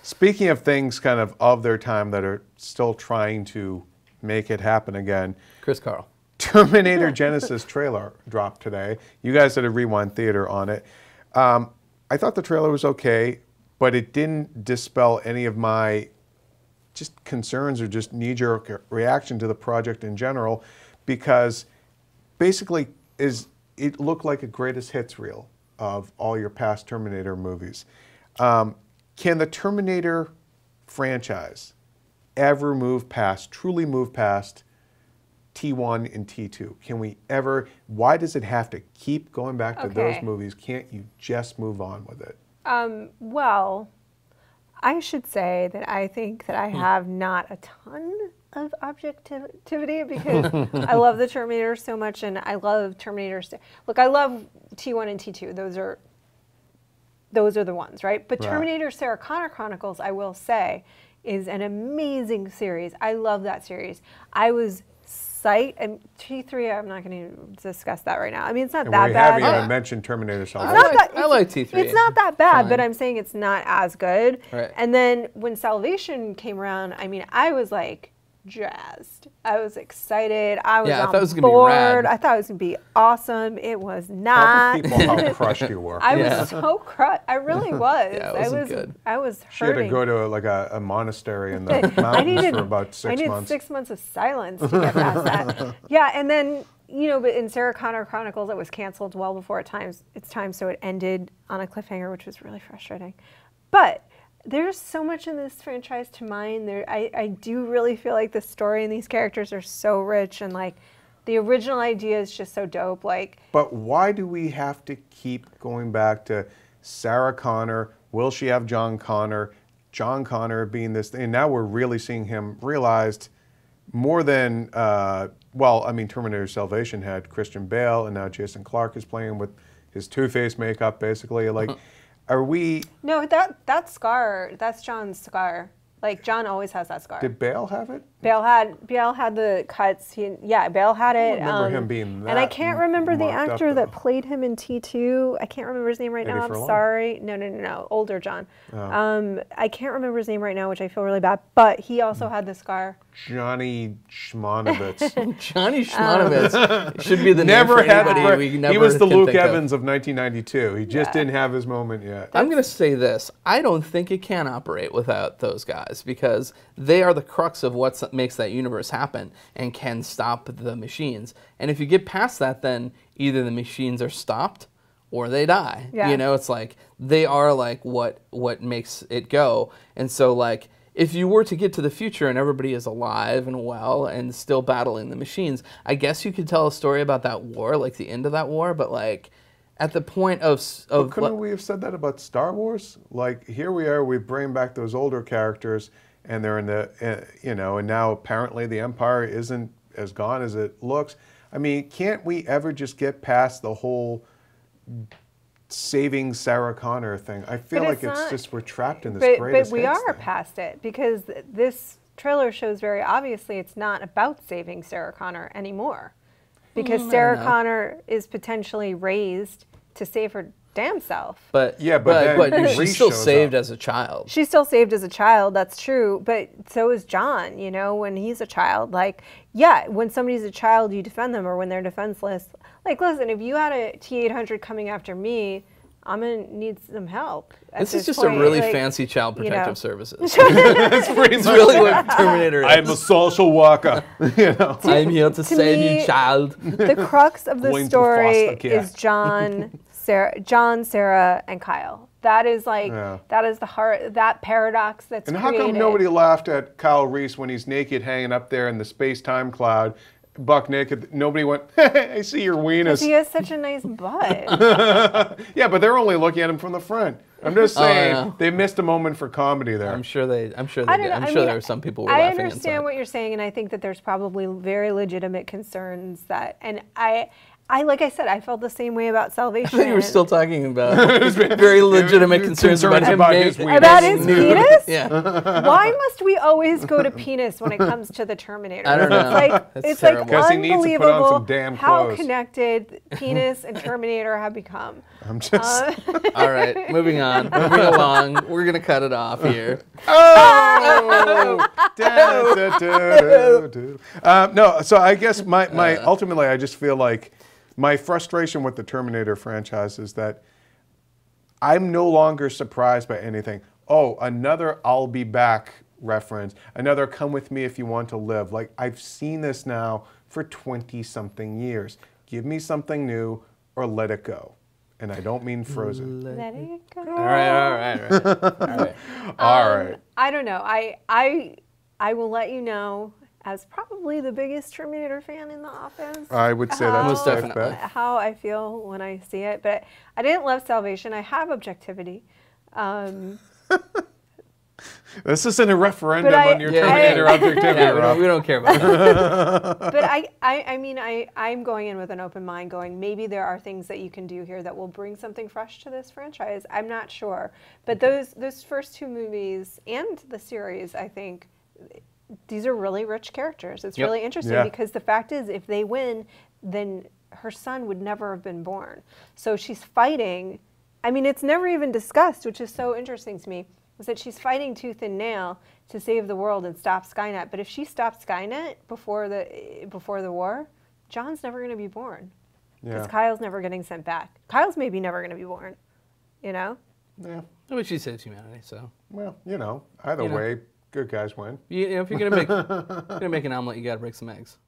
Speaking of things kind of their time that are still trying to make it happen again. Chris Carl. Terminator Genesis trailer dropped today. You guys did a Rewind Theater on it. I thought the trailer was okay, but it didn't dispel any of my just concerns or just knee-jerk reaction to the project in general, because basically it looked like a greatest hits reel of all your past Terminator movies. Can the Terminator franchise ever truly move past T1 and T2? Can we ever, why does it have to keep going back to those movies? Can't you just move on with it? Well, I should say that I think that I have not a ton of objectivity because I love the Terminator so much, and I love Terminator. Look, I love T1 and T2. Those are the ones, right? But Terminator Sarah Connor Chronicles, I will say, is an amazing series. I love that series. I was psyched, and T3, I'm not going to discuss that right now. I mean, it's not that bad. We haven't even mentioned Terminator Salvation. I like T3. It's not that bad, but I'm saying it's not as good. Right. And then when Salvation came around, I mean, I was like jazzed. I was excited. I was on board. I thought it was going to be awesome. It was not. Tell people how crushed you were. I was so crushed. I really was. Yeah, it wasn't good. I was hurting. She had to go to a monastery in the mountains for about 6 months. I needed 6 months of silence to get past that. Yeah, and then, but in Sarah Connor Chronicles, it was canceled well before its time, so it ended on a cliffhanger, which was really frustrating. But there's so much in this franchise to mine. I do really feel like the story and these characters are so rich, and like the original idea is just so dope. But why do we have to keep going back to Sarah Connor? Will she have John Connor? John Connor being this thing. And now we're really seeing him realized more than, Terminator Salvation had Christian Bale, and now Jason Clarke is playing with his Two-Face makeup, basically. Are we? No, that scar, that's John's scar. Like, John always has that scar. Did Bale have it? Bale had the cuts. Bale had it. I remember him being that. And I can't remember the actor that played him in T2. I can't remember his name right now. I'm sorry. No. Older John. Oh. I can't remember his name right now, which I feel really bad. But he also had the scar. Johnny Schmonovitz. Johnny Schmonovitz should be the name for anybody. He was the Luke Evans of 1992. He just didn't have his moment yet. I'm going to say this. I don't think it can operate without those guys, because they are the crux of what makes that universe happen and can stop the machines. And if you get past that, then either the machines are stopped or they die. Yeah. It's like they are like what makes it go. And so like if you were to get to the future and everybody is alive and well and still battling the machines, I guess you could tell a story about that war, like the end of that war, but like at the point of couldn't we have said that about Star Wars? Like, here we are, we bring back those older characters, and they're in the, and now apparently the Empire isn't as gone as it looks. I mean, can't we ever just get past the whole saving Sarah Connor thing? I feel like it's just, we're trapped in this greatest hits But we are thing. past it, because this trailer shows very obviously it's not about saving Sarah Connor anymore. Because Sarah Connor is potentially raised to save her damn self. But she's still saved as a child. She's still saved as a child, that's true. But so is John, when he's a child. Like, when somebody's a child, you defend them, or when they're defenseless. Like, listen, if you had a T-800 coming after me, I'm going to need some help. This is just a really fancy child protective services. That's pretty much really what Terminator is. I'm a social worker. I'm here to save you, child. The crux of the story is John, Sarah, and Kyle. That is that is the heart, that paradox that's created. And how come nobody laughed at Kyle Reese when he's naked hanging up there in the space-time cloud, buck naked? Nobody went, I see your weenus. He has such a nice butt. Yeah, but they're only looking at him from the front. I'm just saying they missed a moment for comedy there. I'm sure they did. I'm sure there were some people who were laughing inside. I understand what you're saying, and I think that there's probably very legitimate concerns and like I said, I felt the same way about Salvation. I thought you were still talking about very legitimate concerns about him his penis? Yeah. Why must we always go to penis when it comes to the Terminator? I don't know. It's like because he needs to put on some damn how clothes. connected penis and Terminator have become. I'm just. All right, moving on, moving along. We're gonna cut it off here. Oh! No, so I guess my ultimately, I just feel like my frustration with the Terminator franchise is that I'm no longer surprised by anything. Oh, another "I'll be back" reference, another "come with me if you want to live." Like, I've seen this now for 20-something years. Give me something new or let it go. And I don't mean Frozen. Let it go. All right. All right. I don't know. I will let you know, as probably the biggest Terminator fan in the office. I would say that's Most a safe definitely. bet. How I feel when I see it. But I didn't love Salvation. I have objectivity. This isn't a referendum But on your Terminator objectivity, Yeah, Rob. we don't care about that. But I'm going in with an open mind, going, maybe there are things that you can do here that will bring something fresh to this franchise. I'm not sure. But those first two movies and the series, I think, these are really rich characters. It's really interesting because the fact is, if they win, then her son would never have been born. So she's fighting. I mean, it's never even discussed, which is so interesting to me, is that she's fighting tooth and nail to save the world and stop Skynet. But if she stopped Skynet before the war, John's never going to be born. Because Kyle's never getting sent back. Kyle's maybe never going to be born, you know? Yeah. But she saves humanity, so. Well, either way, good guys win. If you're gonna make an omelet, you gotta break some eggs.